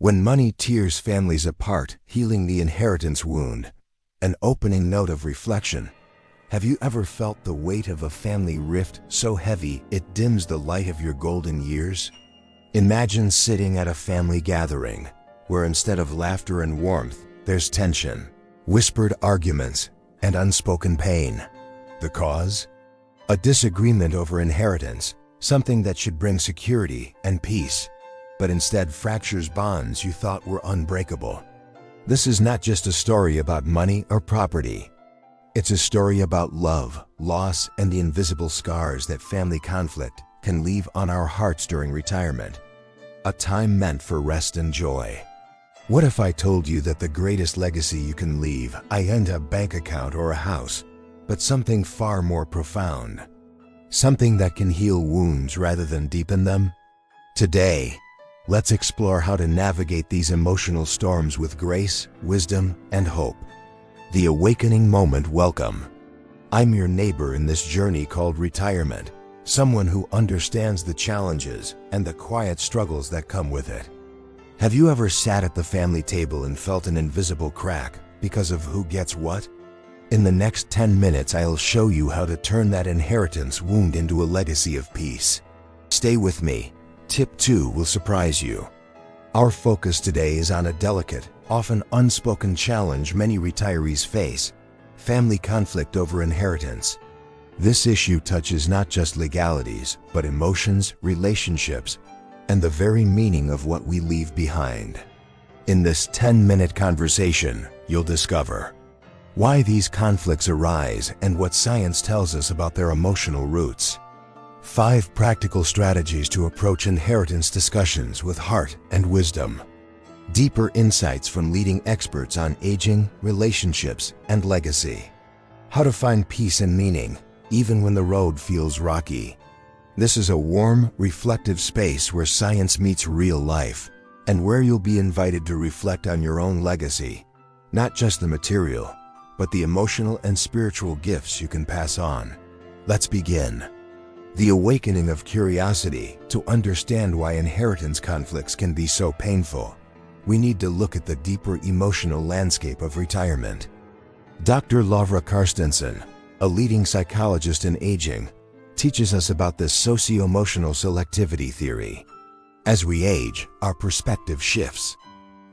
When money tears families apart, healing the inheritance wound. An opening note of reflection. Have you ever felt the weight of a family rift so heavy it dims the light of your golden years? Imagine sitting at a family gathering, where instead of laughter and warmth, there's tension, whispered arguments, and unspoken pain. The cause? A disagreement over inheritance, something that should bring security and peace, but instead fractures bonds you thought were unbreakable. This is not just a story about money or property. It's a story about love, loss, and the invisible scars that family conflict can leave on our hearts during retirement. A time meant for rest and joy. What if I told you that the greatest legacy you can leave isn't a bank account or a house, but something far more profound? Something that can heal wounds rather than deepen them? Today, let's explore how to navigate these emotional storms with grace, wisdom, and hope. The Awakening Moment. Welcome. I'm your neighbor in this journey called retirement, someone who understands the challenges and the quiet struggles that come with it. Have you ever sat at the family table and felt an invisible crack because of who gets what? In the next 10 minutes, I'll show you how to turn that inheritance wound into a legacy of peace. Stay with me. Tip 2 will surprise you. Our focus today is on a delicate, often unspoken challenge many retirees face: family conflict over inheritance. This issue touches not just legalities, but emotions, relationships, and the very meaning of what we leave behind. In this 10-minute conversation, you'll discover why these conflicts arise and what science tells us about their emotional roots. 5 practical strategies to approach inheritance discussions with heart and wisdom. Deeper insights from leading experts on aging, relationships, and legacy. How to find peace and meaning, even when the road feels rocky. This is a warm, reflective space where science meets real life, and where you'll be invited to reflect on your own legacy, not just the material, but the emotional and spiritual gifts you can pass on. Let's begin. The awakening of curiosity. To understand why inheritance conflicts can be so painful, we need to look at the deeper emotional landscape of retirement. Dr. Laura Carstensen, a leading psychologist in aging, teaches us about this socio-emotional selectivity theory. As we age, our perspective shifts.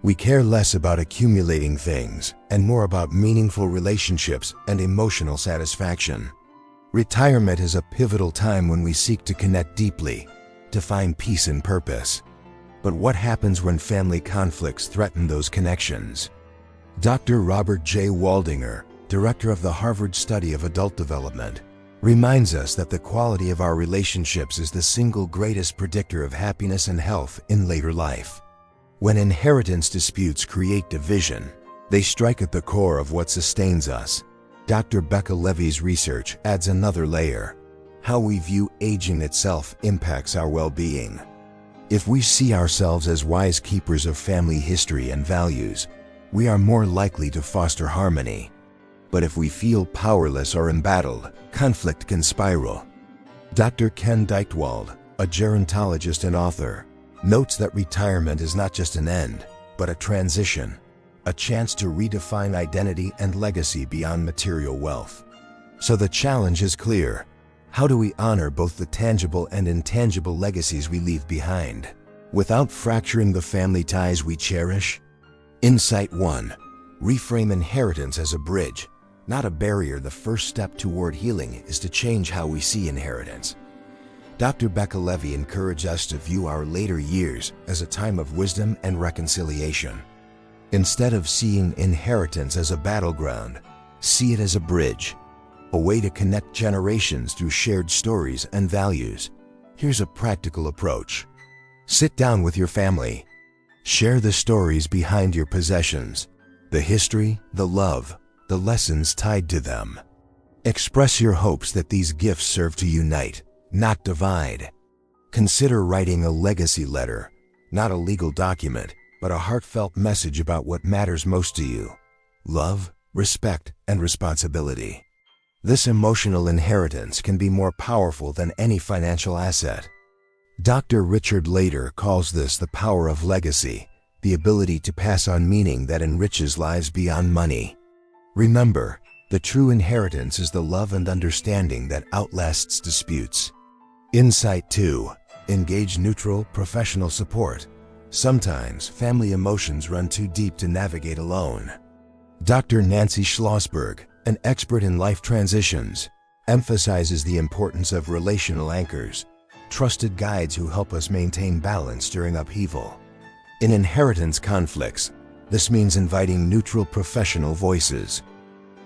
We care less about accumulating things and more about meaningful relationships and emotional satisfaction. Retirement is a pivotal time when we seek to connect deeply, to find peace and purpose. But what happens when family conflicts threaten those connections? Dr. Robert J. Waldinger, director of the Harvard Study of Adult Development, reminds us that the quality of our relationships is the single greatest predictor of happiness and health in later life. When inheritance disputes create division, they strike at the core of what sustains us. Dr. Becca Levy's research adds another layer. How we view aging itself impacts our well-being. If we see ourselves as wise keepers of family history and values, we are more likely to foster harmony. But if we feel powerless or embattled, conflict can spiral. Dr. Ken Deichtwald, a gerontologist and author, notes that retirement is not just an end, but a transition, a chance to redefine identity and legacy beyond material wealth. So the challenge is clear. How do we honor both the tangible and intangible legacies we leave behind, without fracturing the family ties we cherish? Insight 1. Reframe inheritance as a bridge, not a barrier. The first step toward healing is to change how we see inheritance. Dr. Becca Levy encouraged us to view our later years as a time of wisdom and reconciliation. Instead of seeing inheritance as a battleground, see it as a bridge, a way to connect generations through shared stories and values. Here's a practical approach. Sit down with your family. Share the stories behind your possessions, the history, the love, the lessons tied to them. Express your hopes that these gifts serve to unite, not divide. Consider writing a legacy letter, not a legal document, but a heartfelt message about what matters most to you: love, respect, and responsibility. This emotional inheritance can be more powerful than any financial asset. Dr. Richard Lader calls this the power of legacy, the ability to pass on meaning that enriches lives beyond money. Remember, the true inheritance is the love and understanding that outlasts disputes. Insight 2. Engage neutral, professional support. Sometimes family emotions run too deep to navigate alone. Dr. Nancy Schlossberg, an expert in life transitions, emphasizes the importance of relational anchors, trusted guides who help us maintain balance during upheaval. In inheritance conflicts, this means inviting neutral professional voices.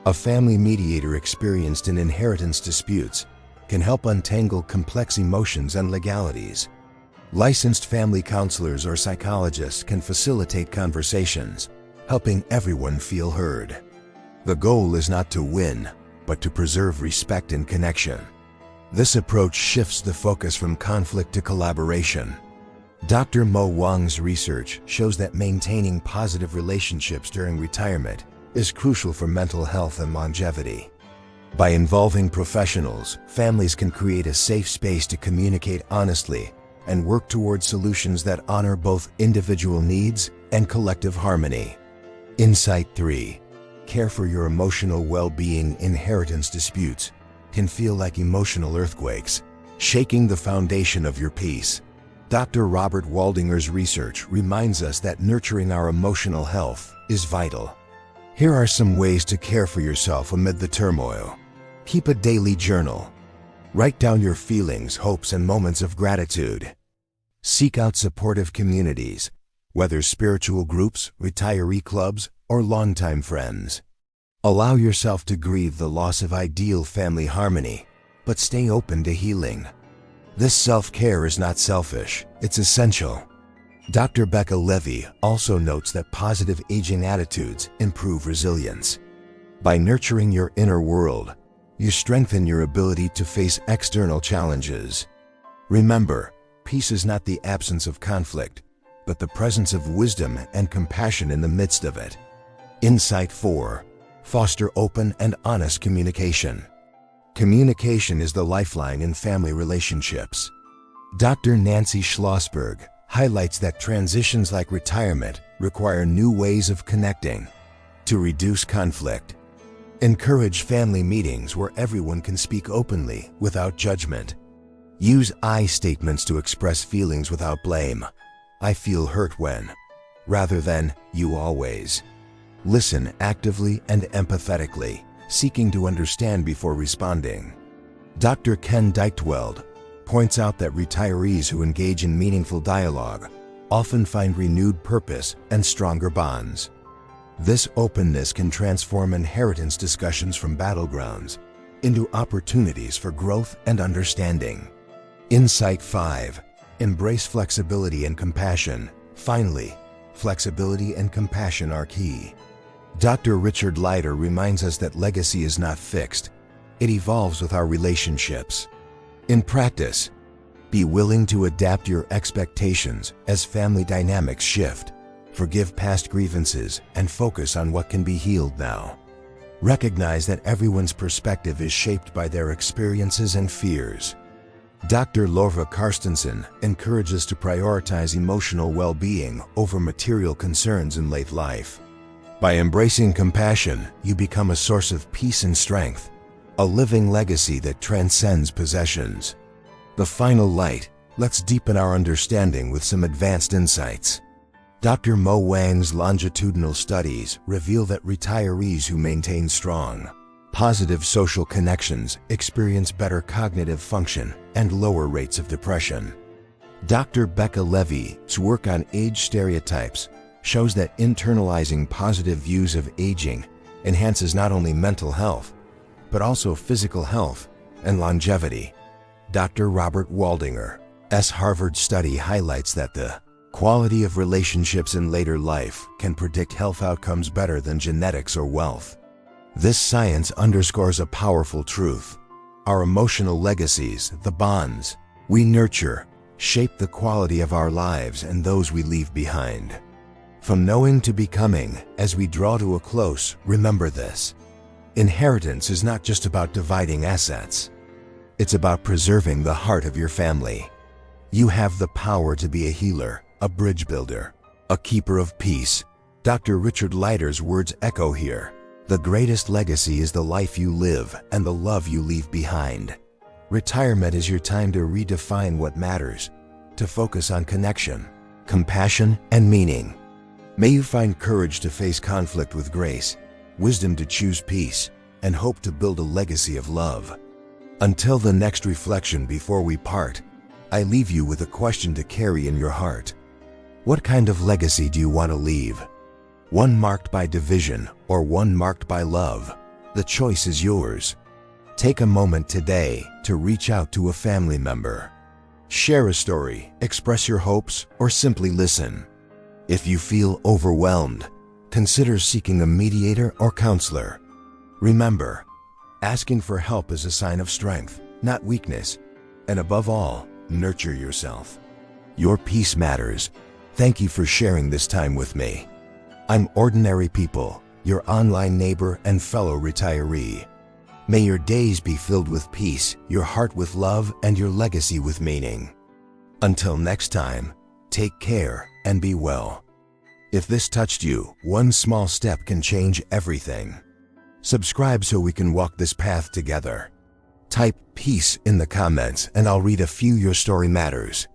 A family mediator experienced in inheritance disputes can help untangle complex emotions and legalities. Licensed family counselors or psychologists can facilitate conversations, helping everyone feel heard. The goal is not to win, but to preserve respect and connection. This approach shifts the focus from conflict to collaboration. Dr. Mo Wang's research shows that maintaining positive relationships during retirement is crucial for mental health and longevity. By involving professionals, families can create a safe space to communicate honestly and work toward solutions that honor both individual needs and collective harmony. Insight 3. Care for your emotional well-being. Inheritance disputes can feel like emotional earthquakes, shaking the foundation of your peace. Dr. Robert Waldinger's research reminds us that nurturing our emotional health is vital. Here are some ways to care for yourself amid the turmoil. Keep a daily journal. Write down your feelings, hopes, and moments of gratitude. Seek out supportive communities, whether spiritual groups, retiree clubs, or longtime friends. Allow yourself to grieve the loss of ideal family harmony, but stay open to healing. This self-care is not selfish, it's essential. Dr. Becca Levy also notes that positive aging attitudes improve resilience. By nurturing your inner world, you strengthen your ability to face external challenges. Remember, peace is not the absence of conflict, but the presence of wisdom and compassion in the midst of it. Insight 4. Foster open and honest communication. Communication is the lifeline in family relationships. Dr. Nancy Schlossberg highlights that transitions like retirement require new ways of connecting. To reduce conflict, encourage family meetings where everyone can speak openly without judgment. Use I statements to express feelings without blame. I feel hurt when, rather than you always. Listen actively and empathetically, seeking to understand before responding. Dr. Ken Deichtweld points out that retirees who engage in meaningful dialogue often find renewed purpose and stronger bonds. This openness can transform inheritance discussions from battlegrounds into opportunities for growth and understanding. Insight 5. Embrace flexibility and compassion. Finally, flexibility and compassion are key. Dr. Richard Leider reminds us that legacy is not fixed. It evolves with our relationships. In practice, be willing to adapt your expectations as family dynamics shift. Forgive past grievances and focus on what can be healed now. Recognize that everyone's perspective is shaped by their experiences and fears. Dr. Lorva Karstensen encourages to prioritize emotional well-being over material concerns in late life. By embracing compassion, you become a source of peace and strength, a living legacy that transcends possessions. The final light, let's deepen our understanding with some advanced insights. Dr. Mo Wang's longitudinal studies reveal that retirees who maintain strong, positive social connections experience better cognitive function and lower rates of depression. Dr. Becca Levy's work on age stereotypes shows that internalizing positive views of aging enhances not only mental health, but also physical health and longevity. Dr. Robert Waldinger's Harvard study highlights that the quality of relationships in later life can predict health outcomes better than genetics or wealth. This science underscores a powerful truth. Our emotional legacies, the bonds we nurture, shape the quality of our lives and those we leave behind. From knowing to becoming, as we draw to a close, remember this. Inheritance is not just about dividing assets. It's about preserving the heart of your family. You have the power to be a healer, a bridge builder, A keeper of peace. Dr. Richard Leider's words echo here. The greatest legacy is the life you live and the love you leave behind. Retirement is your time to redefine what matters, to focus on connection, compassion, and meaning. May you find courage to face conflict with grace, wisdom to choose peace, and hope to build a legacy of love. Until the next reflection before we part, I leave you with a question to carry in your heart. What kind of legacy do you want to leave? One marked by division or one marked by love? The choice is yours. Take a moment today to reach out to a family member. Share a story, express your hopes, or simply listen. If you feel overwhelmed, consider seeking a mediator or counselor. Remember, asking for help is a sign of strength, not weakness. And above all, nurture yourself. Your peace matters. Thank you for sharing this time with me. I'm Ordinary People, your online neighbor and fellow retiree. May your days be filled with peace, your heart with love, and your legacy with meaning. Until next time, take care and be well. If this touched you, one small step can change everything. Subscribe so we can walk this path together. Type peace in the comments and I'll read a few Your Story Matters.